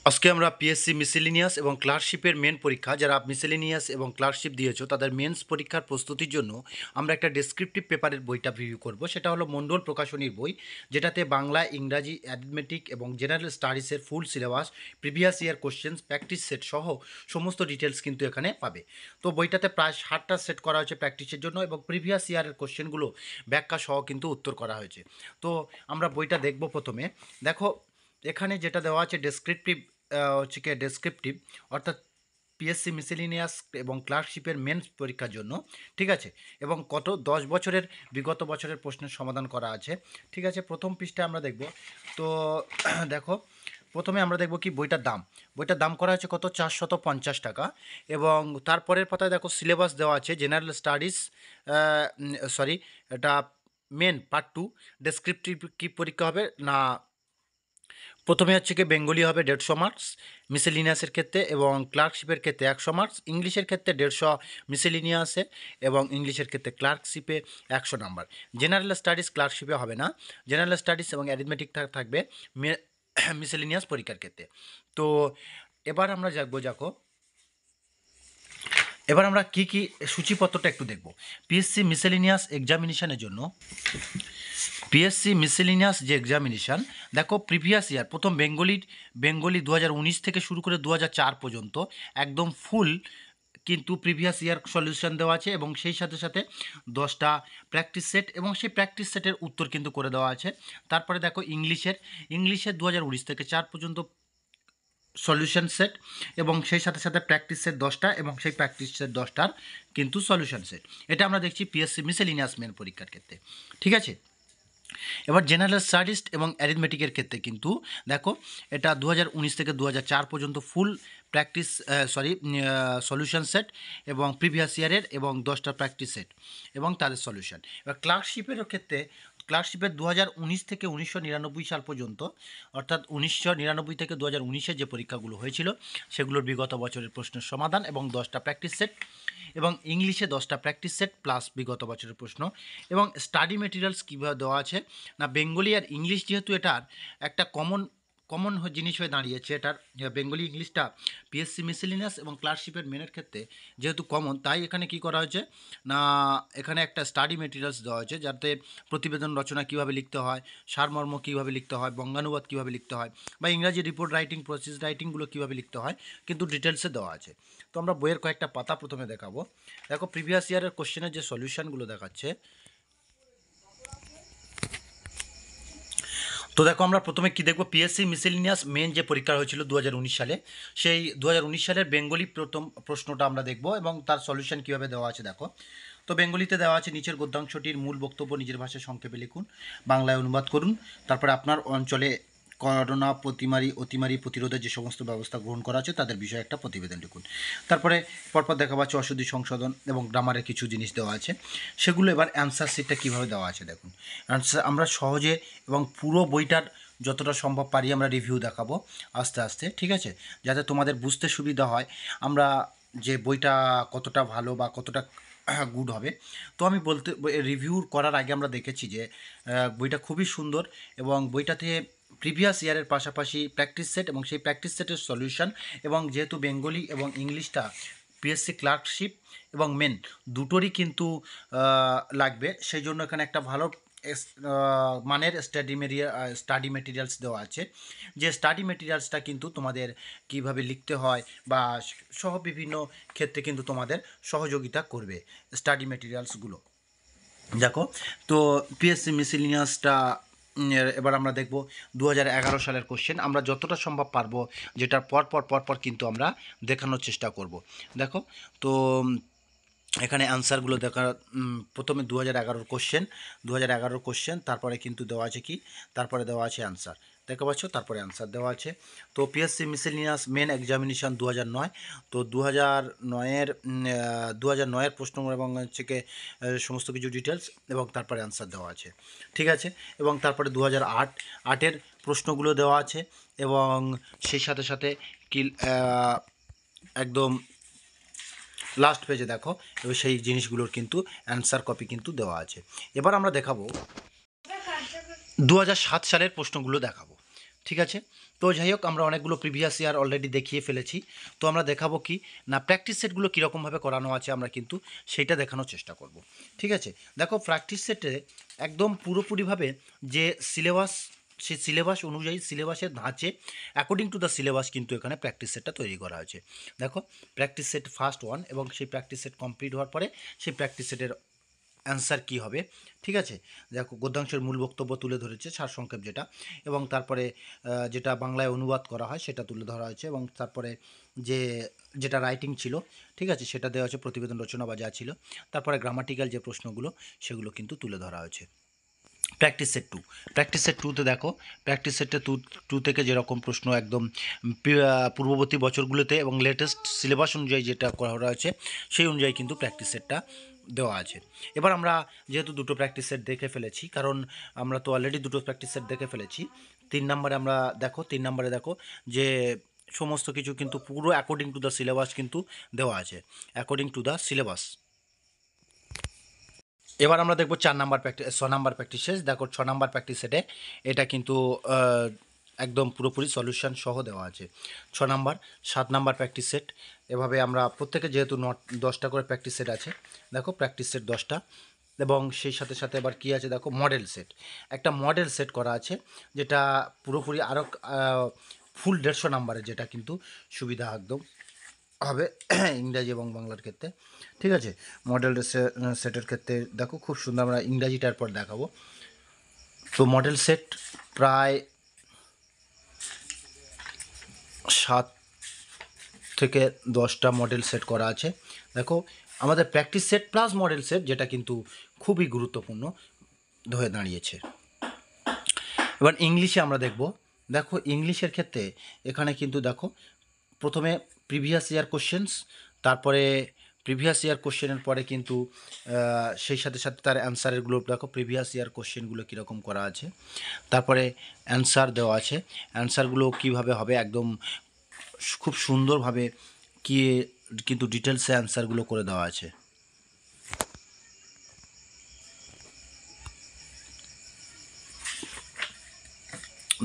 আজকে আমরা PSC miscellaneous এবং ক্লার্কশিপের মেন পরীক্ষা যারা মিসেলিনিয়াস এবং ক্লার্কশিপ দিয়েছো তাদের মেন্স পরীক্ষার প্রস্তুতির জন্য আমরা একটা ডেসক্রিপটিভ পেপারের বইটা রিভিউ করব। সেটা হলো মণ্ডল প্রকাশনীর বই, যেটাতে বাংলা, ইংরাজি, অ্যারিথমেটিক এবং জেনারেল স্টাডিজের full syllabus, previous year questions, practice set সহ সমস্ত ডিটেলস কিন্তু এখানে পাবে। তো বইটাতে প্রায় 60টা সেট করা হয়েছে প্র্যাকটিসের জন্য এবং প্রিভিয়াস ইয়ারের কোশ্চেনগুলো ব্যাখ্যা সহ কিন্তু উত্তর করা হয়েছে। তো আমরা বইটা দেখব। প্রথমে দেখো এখানে যেটা দেওয়া আছে হচ্ছে কি ডেসক্রিপটিভ, অর্থাৎ পিএসসি মিসেলিনিয়াস এবং ক্লার্কশিপের মেন্স পরীক্ষার জন্য, ঠিক আছে, এবং 10 বছরের বিগত বছরের প্রশ্নের সমাধান করা আছে, ঠিক আছে। প্রথম পৃষ্ঠায় আমরা দেখব। তো দেখো প্রথমে আমরা দেখব কি বইটার দাম করা হয়েছে কত, 450 টাকা। এবং তারপরের পাতায় দেখো সিলেবাস দেওয়া আছে, জেনারেল স্টাডিজ, সরি, এটা মেন পার্ট 2, ডেসক্রিপটিভ কি পরীক্ষা হবে না, প্রথমে হচ্ছে কি বেঙ্গলি হবে 150 মার্কস মিসেলিনিয়াসের ক্ষেত্রে, এবং ক্লার্কশিপের ক্ষেত্রে 100 মার্কস, ইংলিশের ক্ষেত্রে 150 মিসেলিনিয়াসে, এবং ইংলিশের ক্ষেত্রে ক্লার্কশিপে 100 নাম্বার। জেনারেল স্টাডিজ ক্লার্কশিপে হবে না, জেনারেল স্টাডিজ এবং অ্যারিথমেটিক থাকবে মিসেলিনিয়াস পরীক্ষার ক্ষেত্রে। তো এবার আমরা এবার আমরা কি সূচিপত্রটা একটু দেখব। পিএসসি মিসেলিনিয়াস এক্সামিনেশনের জন্য, পিএসসি মিসেলিনিয়াস যে এক্সামিনেশান, দেখো প্রিভিয়াস ইয়ার প্রথম বেঙ্গলি 2019 থেকে শুরু করে 2004 পর্যন্ত একদম ফুল কিন্তু প্রিভিয়াস ইয়ার সলিউশন দেওয়া আছে, এবং সেই সাথে সাথে 10টা প্র্যাকটিস সেট এবং সেই প্র্যাকটিস সেটের উত্তর কিন্তু করে দেওয়া আছে। তারপরে দেখো ইংলিশের 2019 থেকে 4 পর্যন্ত সলিউশন সেট, এবং সেই সাথে সাথে প্র্যাকটিস সেট 10টা, এবং সেই প্র্যাকটিস সেট 10টার কিন্তু সলিউশন সেট। এটা আমরা দেখছি পিএসসি মিসেলিনিয়াস মেন পরীক্ষার ক্ষেত্রে, ঠিক আছে। এবার জেনারেল স্টাডিজ এবং অ্যারিথমেটিকের ক্ষেত্রে কিন্তু দেখো এটা 2019 থেকে 2004 পর্যন্ত ফুল প্র্যাকটিস সলিউশন সেট এবং প্রিভিয়াস ইয়ারের এবং 10টা প্র্যাকটিস সেট এবং তাদের সলিউশন। এবার ক্লার্কশিপের 2019 থেকে 1999 সাল পর্যন্ত, অর্থাৎ 1999 থেকে 2019-এ যে পরীক্ষাগুলো হয়েছিল সেগুলোর বিগত বছরের প্রশ্নের সমাধান এবং 10টা প্র্যাকটিস সেট, এবং ইংলিশে 10টা প্র্যাকটিস সেট প্লাস বিগত বছরের প্রশ্ন। এবং স্টাডি মেটেরিয়ালস কীভাবে দেওয়া আছে না, বেঙ্গলি আর ইংলিশ যেহেতু এটার একটা কমন জিনিস হয়ে দাঁড়িয়েছে, এটার বেঙ্গলি ইংলিশটা পিএসসি মিসেলিনিয়াস এবং ক্লার্কশিপের মেনের ক্ষেত্রে যেহেতু কমন, তাই এখানে কি করা হয়েছে না, এখানে একটা স্টাডি মেটেরিয়ালস দেওয়া হয়েছে যাতে প্রতিবেদন রচনা কীভাবে লিখতে হয়, সারমর্ম কীভাবে লিখতে হয়, বঙ্গানুবাদ কীভাবে লিখতে হয়, বা ইংরাজি রিপোর্ট রাইটিং, প্রসেস রাইটিংগুলো কীভাবে লিখতে হয় কিন্তু ডিটেলসে দেওয়া আছে। তো আমরা বইয়ের কয়েকটা পাতা প্রথমে দেখাবো। দেখো প্রিভিয়াস ইয়ারের কোশ্চেনের যে সলিউশনগুলো দেখাচ্ছে। তো দেখো আমরা প্রথমে কি দেখব, পিএসসি মিসেলিনিয়াস মেন যে পরীক্ষা হয়েছিল 2019 সালে, সেই 2019 সালের বেঙ্গলি প্রথম প্রশ্নটা আমরা দেখব এবং তার সলিউশন কীভাবে দেওয়া আছে। দেখো তো বেঙ্গলিতে দেওয়া আছে, নিচের গদ্যাংশটির মূল বক্তব্য নিজের ভাষায় সংক্ষেপে লিখুন, বাংলায় অনুবাদ করুন। তারপরে আপনার অঞ্চলে করোনা অতিমারি প্রতিরোধের যে সমস্ত ব্যবস্থা গ্রহণ করা আছে তাদের বিষয়ে একটা প্রতিবেদন লিখুন। তারপরে পরপর দেখা পাচ্ছে অশুদ্ধি সংশোধন এবং গ্রামারের কিছু জিনিস দেওয়া আছে, সেগুলো এবার অ্যান্সার শিটটা কীভাবে দেওয়া আছে দেখুন। অ্যান্সার আমরা সহজে এবং পুরো বইটার যতটা সম্ভব পারি আমরা রিভিউ দেখাবো আস্তে আস্তে, ঠিক আছে, যাতে তোমাদের বুঝতে সুবিধা হয় আমরা যে বইটা কতটা ভালো বা কতটা গুড হবে। তো আমি রিভিউ করার আগে আমরা দেখেছি যে বইটা খুবই সুন্দর, এবং বইটাতে প্রিভিয়াস ইয়ারের পাশাপাশি প্র্যাকটিস সেট এবং সেই প্র্যাকটিস সেটের সলিউশন, এবং যেহেতু বেঙ্গলি এবং ইংলিশটা পিএসসি ক্লার্কশিপ এবং মেন দুটোরই কিন্তু লাগবে, সেই জন্য এখানে একটা ভালো মানের স্টাডি মেটেরিয়ালস দেওয়া আছে, যে স্টাডি মেটেরিয়ালসটা কিন্তু তোমাদের কিভাবে লিখতে হয় বা সহ বিভিন্ন ক্ষেত্রে কিন্তু তোমাদের সহযোগিতা করবে স্টাডি মেটেরিয়ালসগুলো। দেখো তো পিএসসি মিসেলিনিয়াসটা এবার আমরা দেখব 2011 সালের কোশ্চেন, আমরা যতটা সম্ভব পারবো যেটার পরপর কিন্তু আমরা দেখানোর চেষ্টা করব। দেখো তো এখানে অ্যান্সারগুলো প্রথমে 2011 কোশ্চেন, তারপরে কিন্তু দেওয়া আছে কি, তারপরে দেওয়া আছে অ্যান্সার, দেখতে পাচ্ছ, তারপরে অ্যান্সার দেওয়া আছে। তো পিএসসি মিসেলিনিয়াস মেন এক্সামিনেশান 2009, তো 2009-এর প্রশ্ন এবং হচ্ছে কি সমস্ত কিছু ডিটেলস, এবং তারপরে অ্যান্সার দেওয়া আছে, ঠিক আছে। এবং তারপরে 2008-এর প্রশ্নগুলো দেওয়া আছে, এবং সেই সাথে সাথে কি একদম লাস্ট পেজে দেখো এবং সেই জিনিসগুলোর কিন্তু অ্যান্সার কপি কিন্তু দেওয়া আছে। এবার আমরা দেখাবো 2007 সালের প্রশ্নগুলো দেখাবো, ঠিক আছে। তো যাই হোক, আমরা অনেকগুলো প্রিভিয়াস ইয়ার অলরেডি দেখিয়ে ফেলেছি। তো আমরা দেখাবো কি না প্র্যাকটিস সেটগুলো কীরকমভাবে করানো আছে, আমরা কিন্তু সেইটা দেখানোর চেষ্টা করব। ঠিক আছে, দেখো প্র্যাকটিস সেটে একদম পুরোপুরিভাবে যে সিলেবাস, সেই সিলেবাস অনুযায়ী সিলেবাসের ধাঁচে অ্যাকর্ডিং টু দ্য সিলেবাস কিন্তু এখানে প্র্যাকটিস সেটটা তৈরি করা হয়েছে। দেখো প্র্যাকটিস সেট ফার্স্ট ওয়ান, এবং সেই প্র্যাকটিস সেট কমপ্লিট হওয়ার পরে সেই প্র্যাকটিস সেটের অ্যান্সার কী হবে। ঠিক আছে, দেখো গদ্যাংশের মূল বক্তব্য তুলে ধরেছে, সারসংক্ষেপ যেটা, এবং তারপরে যেটা বাংলায় অনুবাদ করা হয় সেটা তুলে ধরা হয়েছে, এবং তারপরে যে যেটা রাইটিং ছিল, ঠিক আছে, সেটা দেওয়া হচ্ছে, প্রতিবেদন রচনা বা যা ছিল, তারপরে গ্রামাটিক্যাল যে প্রশ্নগুলো সেগুলো কিন্তু তুলে ধরা হয়েছে। Practice set two, practice set টুতে দেখো, প্র্যাকটিস সেটে টু থেকে যেরকম প্রশ্ন একদম পূর্ববর্তী বছরগুলোতে এবং লেটেস্ট সিলেবাস অনুযায়ী যেটা করা হয়েছে সেই অনুযায়ী কিন্তু প্র্যাকটিস সেটটা দেওয়া আছে। এবার আমরা যেহেতু দুটো প্র্যাকটিস সেট দেখে ফেলেছি, কারণ আমরা তো অলরেডি দুটো প্র্যাকটিস সেট দেখে ফেলেছি, 3 নম্বরে আমরা দেখো, 3 নম্বরে দেখো যে সমস্ত কিছু কিন্তু পুরো অ্যাকর্ডিং টু দ্য সিলেবাস কিন্তু দেওয়া আছে, অ্যাকর্ডিং টু দ্য সিলেবাস। এবার আমরা দেখব 4 number practice, 6 number practice set. দেখো 6 নাম্বার প্র্যাকটিস সেটে এটা কিন্তু একদম পুরোপুরি সলিউশন সহ দেওয়া আছে। 6 নাম্বার, 7 নাম্বার প্র্যাকটিস সেট, এভাবে আমরা প্রত্যেকে যেহেতু 10টা করে প্র্যাকটিস সেট আছে, দেখো প্র্যাকটিস সেট 10টা, এবং সেই সাথে সাথে আবার কী আছে দেখো মডেল সেট, একটা মডেল সেট করা আছে, যেটা পুরোপুরি আরও ফুল 150 নাম্বারের, যেটা কিন্তু সুবিধা একদম হবে ইংরাজি এবং বাংলার ক্ষেত্রে। ঠিক আছে, মডেল সেটের ক্ষেত্রে দেখো খুব সুন্দর, আমরা ইংরাজিটার পর দেখাবো। তো মডেল সেট প্রায় 7 থেকে 10টা মডেল সেট করা আছে। দেখো আমাদের practice set plus model set, যেটা কিন্তু খুবই গুরুত্বপূর্ণ হয়ে দাঁড়িয়েছে। এবার ইংলিশে আমরা দেখব। দেখো ইংলিশের ক্ষেত্রে এখানে কিন্তু দেখো প্রথমে প্রিভিয়াস ইয়ার কোশ্চেন্স, তারপরে প্রিভিয়াস ইয়ার কোশ্চেনের পরে কিন্তু সেই সাথে সাথে তার অ্যান্সারেরগুলো দেখো, প্রিভিয়াস ইয়ার কোশ্চেনগুলো কীরকম করা আছে, তারপরে অ্যান্সার দেওয়া আছে, অ্যান্সারগুলো কীভাবে হবে একদম খুব সুন্দরভাবে কি কিন্তু ডিটেলসে অ্যান্সারগুলো করে দেওয়া আছে।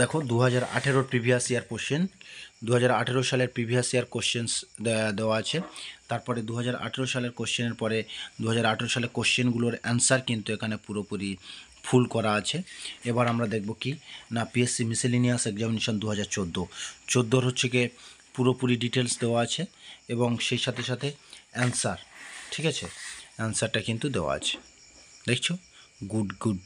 দেখো 2018 প্রিভিয়াস ইয়ার কোশ্চেন, 2018 সালের প্রিভিয়াস ইয়ার কোশ্চেন্স দেওয়া আছে, তারপরে 2018 সালের কোশ্চেনের পরে 2018 সালের কোশ্চেনগুলোর অ্যান্সার কিন্তু এখানে পুরোপুরি ফুল করা আছে। এবার আমরা দেখব কি না পিএসসি মিসেলিনিয়াস এক্সামিনেশন 2014 হচ্ছে গিয়ে পুরোপুরি ডিটেলস দেওয়া আছে, এবং সেই সাথে সাথে অ্যান্সার, ঠিক আছে, অ্যান্সারটা কিন্তু দেওয়া আছে, দেখছো, গুড গুড।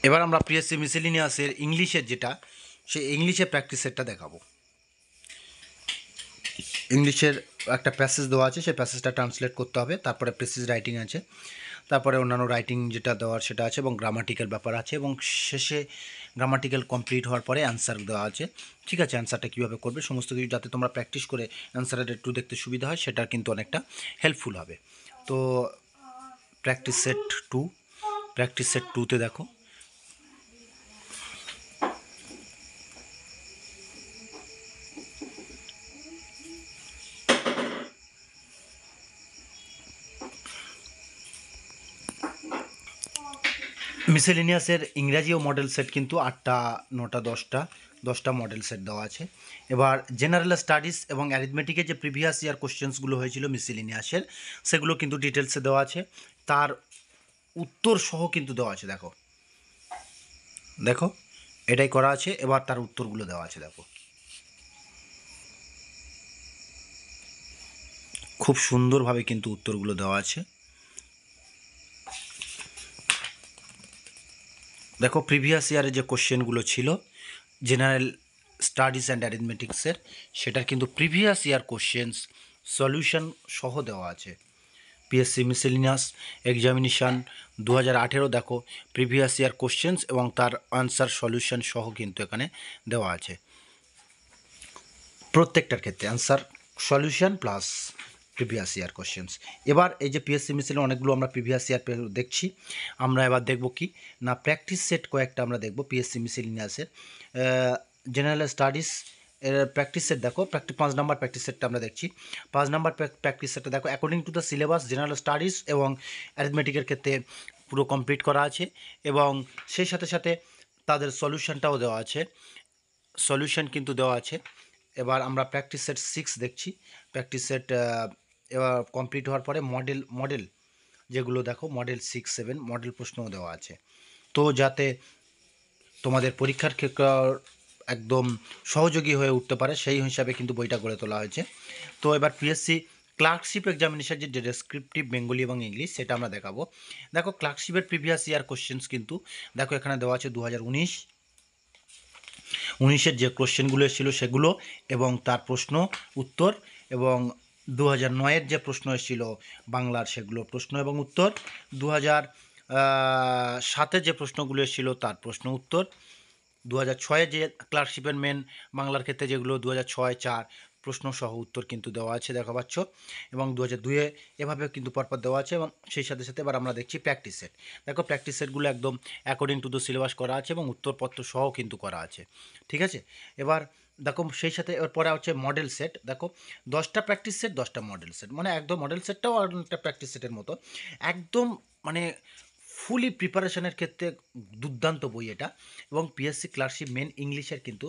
এবার আমরা পিএসসি মিসেলিনিয়াসের ইংলিশের যেটা, সেই ইংলিশের প্র্যাকটিস সেটটা দেখাবো। ইংলিশের একটা প্যাসেজ দেওয়া আছে, সেই প্যাসেজটা ট্রান্সলেট করতে হবে, তারপরে প্রেসিজ রাইটিং আছে, তারপরে অন্যান্য রাইটিং যেটা দেওয়ার সেটা আছে, এবং গ্রামাটিক্যাল ব্যাপার আছে, এবং শেষে গ্রামাটিক্যাল কমপ্লিট হওয়ার পরে অ্যান্সার দেওয়া আছে। ঠিক আছে, অ্যান্সারটা কীভাবে করবে সমস্ত কিছু, যাতে তোমরা প্র্যাকটিস করে অ্যান্সারের একটু দেখতে সুবিধা হয়, সেটা কিন্তু অনেকটা হেল্পফুল হবে। তো practice set two, practice set টুতে দেখো মিসেলিনিয়াসের ইংরাজি ও মডেল সেট কিন্তু 8টা 9টা 10টা মডেল সেট দেওয়া আছে। এবার জেনারেল স্টাডিজ এবং অ্যারিথমেটিকের যে প্রিভিয়াস ইয়ার কোশ্চেন্সগুলো হয়েছিল মিসেলিনিয়াসের, সেগুলো কিন্তু ডিটেলসে দেওয়া আছে, তার উত্তর সহ কিন্তু দেওয়া আছে। দেখো দেখো এটাই করা আছে, এবার তার উত্তরগুলো দেওয়া আছে, দেখো খুব সুন্দরভাবে কিন্তু উত্তরগুলো দেওয়া আছে। দেখো প্রিভিয়াস ইয়ারে যে কোশ্চেনগুলো ছিল জেনারেল স্টাডিজ অ্যান্ড অ্যারিথমেটিক্সের, সেটার কিন্তু প্রিভিয়াস ইয়ার কোশ্চেন্স সলিউশন সহ দেওয়া আছে। পিএসসি মিসেলিনিয়াস এক্সামিনেশান 2018 দেখো প্রিভিয়াস ইয়ার কোশ্চেন্স এবং তার আনসার সলিউশন সহ কিন্তু এখানে দেওয়া আছে, প্রত্যেকটার ক্ষেত্রে answer solution plus previous year questions. এবার এই যে পিএসসি মিসেলে অনেকগুলো আমরা প্রিভিয়াস ইয়ার দেখছি, আমরা এবার দেখব কি না প্র্যাকটিস সেট কয়েকটা আমরা দেখব পিএসসি মিসেলিনিয়াসের। জেনারেল স্টাডিজ এর প্র্যাকটিস সেট দেখো, 5 নাম্বার প্র্যাকটিস সেটটা আমরা দেখছি। 5 নাম্বার প্র্যাকটিস সেটটা দেখো, according to the syllabus general studies এবং অ্যারিথমেটিকের ক্ষেত্রে পুরো কমপ্লিট করা আছে, এবং সেই সাথে সাথে তাদের সলিউশনটাও দেওয়া আছে, সলিউশন কিন্তু দেওয়া আছে। এবার আমরা প্র্যাকটিস সেট 6 দেখছি। প্র্যাকটিস সেট এবার কমপ্লিট হওয়ার পরে মডেল যেগুলো দেখো, মডেল 6, 7 মডেল প্রশ্নও দেওয়া আছে। তো যাতে তোমাদের পরীক্ষার ক্ষেত্রে একদম সহযোগী হয়ে উঠতে পারে সেই হিসাবে কিন্তু বইটা গড়ে তোলা হয়েছে। তো এবার পিএসসি ক্লার্কশিপ এক্সামিনেশন যে ডেসক্রিপটিভ বেঙ্গলি এবং ইংলিশ সেটা আমরা দেখাবো। দেখো ক্লার্কশিপের প্রিভিয়াস ইয়ার কোশ্চেন্স কিন্তু দেখো এখানে দেওয়া আছে 2019-এর যে কোশ্চেনগুলো এসেছিলো সেগুলো এবং তার প্রশ্ন উত্তর, এবং 2009-এর যে প্রশ্ন এসেছিল বাংলার সেগুলো প্রশ্ন এবং উত্তর, 2007-এ যে প্রশ্নগুলো এসেছিল তার প্রশ্ন উত্তর, 2006-এ যে ক্লার্কশিপের মেন বাংলার ক্ষেত্রে যেগুলো 2006, 4 প্রশ্ন সহ উত্তর কিন্তু দেওয়া আছে দেখা পাচ্ছ, এবং 2002-এ এভাবে কিন্তু পরপর দেওয়া আছে। এবং সেই সাথে সাথে এবার আমরা দেখছি প্র্যাকটিস সেট। দেখো প্র্যাকটিস সেটগুলো একদম অ্যাকর্ডিং টু দ্য সিলেবাস করা আছে এবং উত্তরপত্র সহ কিন্তু করা আছে, ঠিক আছে। এবার দেখো সেই সাথে এবার পরে হচ্ছে মডেল সেট। দেখো 10টা প্র্যাকটিস সেট, 10টা মডেল সেট, মানে একদম মডেল সেটটাও একটা প্র্যাকটিস সেটের মতো, একদম মানে ফুলি প্রিপারেশনের ক্ষেত্রে দুর্দান্ত বই এটা। এবং পিএসসি ক্লার্কশিপ মেন ইংলিশের কিন্তু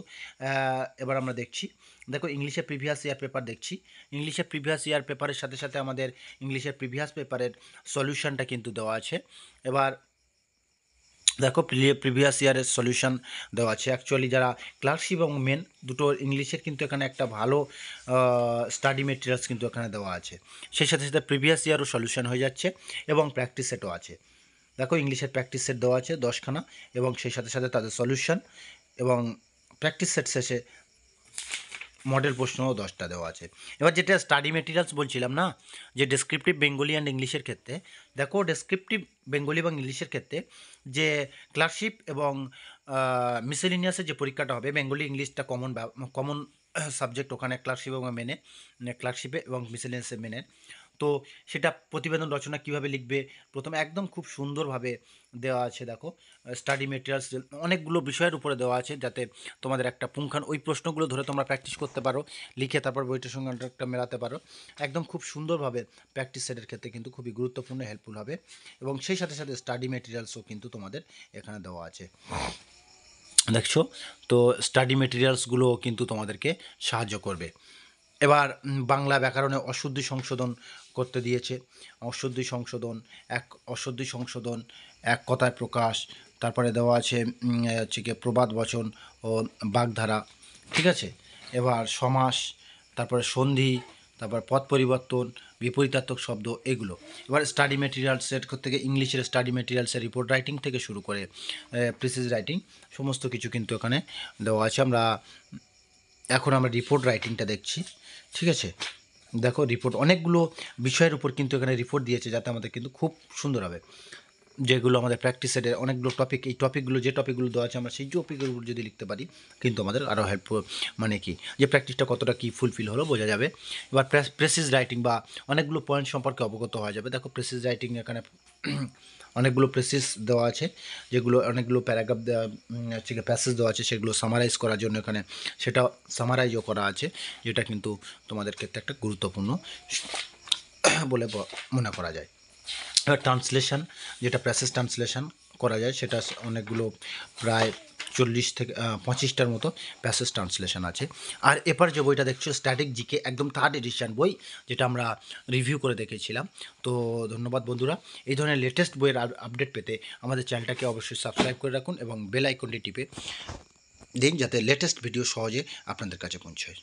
এবার আমরা দেখছি। দেখো ইংলিশের প্রিভিয়াস ইয়ার পেপার দেখছি। ইংলিশের প্রিভিয়াস ইয়ার পেপারের সাথে সাথে আমাদের ইংলিশের প্রিভিয়াস পেপারের সলিউশনটা কিন্তু দেওয়া আছে। এবার দেখো প্রিভিয়াস ইয়ারের সলিউশন দেওয়া আছে। অ্যাকচুয়ালি যারা ক্লার্কশিপ এবং মেন দুটো ইংলিশের কিন্তু এখানে একটা ভালো স্টাডি মেটেরিয়ালস কিন্তু এখানে দেওয়া আছে। সেই সাথে সাথে প্রিভিয়াস ইয়ারও সলিউশন হয়ে যাচ্ছে এবং প্র্যাকটিস সেটও আছে। দেখো ইংলিশের প্র্যাকটিস সেট দেওয়া আছে 10খানা, এবং সেই সাথে সাথে তাদের সলিউশন এবং প্র্যাকটিস সেট শেষে মডেল প্রশ্নও 10টা দেওয়া আছে। এবার যেটা স্টাডি মেটেরিয়ালস বলছিলাম না, যে ডেসক্রিপটিভ বেঙ্গলি অ্যান্ড ইংলিশের ক্ষেত্রে, দেখো ডেসক্রিপটিভ বেঙ্গলি এবং ইংলিশের ক্ষেত্রে যে ক্লার্কশিপ এবং মিসেলিনিয়াসের যে পরীক্ষাটা হবে, বেঙ্গলি ইংলিশটা কমন সাবজেক্ট ওখানে ক্লার্কশিপ এবং মেনে, ক্লার্কশিপে এবং মিসেলিনিয়াসে মেনে। তো সেটা প্রতিবেদন রচনা কিভাবে লিখবে প্রথমে একদম খুব সুন্দরভাবে দেওয়া আছে। দেখো স্টাডি মেটেরিয়ালস অনেকগুলো বিষয়ের উপরে দেওয়া আছে, যাতে তোমাদের একটা ওই প্রশ্নগুলো ধরে তোমরা প্র্যাকটিস করতে পারো, লিখে তারপর বইটার সঙ্গে একটা মেলাতে পারো। একদম খুব সুন্দরভাবে প্র্যাকটিস সেটের ক্ষেত্রে কিন্তু খুবই গুরুত্বপূর্ণ, হেল্পফুল হবে। এবং সেই সাথে সাথে স্টাডি মেটেরিয়ালসও কিন্তু তোমাদের এখানে দেওয়া আছে, দেখছো। তো স্টাডি মেটেরিয়ালসগুলো কিন্তু তোমাদেরকে সাহায্য করবে। এবার বাংলা ব্যাকরণে অশুদ্ধি সংশোধন করতে দিয়েছে। অশুদ্ধি সংশোধন, এক কথায় প্রকাশ, তারপরে দেওয়া আছে হচ্ছে কি প্রবাদ বচন ও বাগধারা, ঠিক আছে। এবার সমাস, তারপরে সন্ধি, তারপর পদ পরিবর্তন, বিপরীতার্থক শব্দ, এগুলো। এবার স্টাডি মেটেরিয়ালসের থেকে ইংলিশের স্টাডি মেটেরিয়ালসের রিপোর্ট রাইটিং থেকে শুরু করে প্রিসিজ রাইটিং সমস্ত কিছু কিন্তু এখানে দেওয়া আছে। এখন আমরা রিপোর্ট রাইটিংটা দেখছি, ঠিক আছে। দেখো রিপোর্ট অনেকগুলো বিষয়ের উপর কিন্তু এখানে রিপোর্ট দিয়েছে, যাতে আমাদের কিন্তু খুব সুন্দর হবে। যেগুলো আমাদের প্র্যাকটিস সেটের অনেকগুলো টপিক, এই টপিকগুলো যে টপিকগুলো দেওয়া আছে আমরা সেই টপিকের উপর যদি লিখতে পারি কিন্তু আমাদের আরও হেল্পফুল, মানে কি যে প্র্যাকটিসটা কতটা কি ফুলফিল হলো বোঝা যাবে। এবার প্রেসিজ রাইটিং বা অনেকগুলো পয়েন্ট সম্পর্কে অবগত হওয়া যাবে। দেখো প্রেসিজ রাইটিং এখানে অনেকগুলো প্রেসিস দেওয়া আছে, যেগুলো অনেকগুলো প্যারাগ্রাফ দেওয়া হচ্ছে, প্যাসেজ দেওয়া আছে, সেগুলো সামারাইজ করার জন্য এখানে সেটা সামারাইজও করা আছে, যেটা কিন্তু তোমাদের ক্ষেত্রে একটা গুরুত্বপূর্ণ বলে মনে করা যায়। এবার ট্রান্সলেশন, যেটা প্যাসেজ ট্রান্সলেশন করা যায়, সেটা অনেকগুলো প্রায় 40 থেকে 25টার মতো প্যাসেজ ট্রান্সলেশন আছে। আর এবার যে বইটা দেখছো স্ট্যাটিক জিকে, একদম 3rd এডিশন বই, যেটা আমরা রিভিউ করে দেখেছিলাম। তো ধন্যবাদ বন্ধুরা। এই ধরনের লেটেস্ট বইয়ের আপডেট পেতে আমাদের চ্যানেলটাকে অবশ্যই সাবস্ক্রাইব করে রাখুন এবং বেল আইকনটি টিপে দিন, যাতে লেটেস্ট ভিডিও সহজে আপনাদের কাছে পৌঁছায়।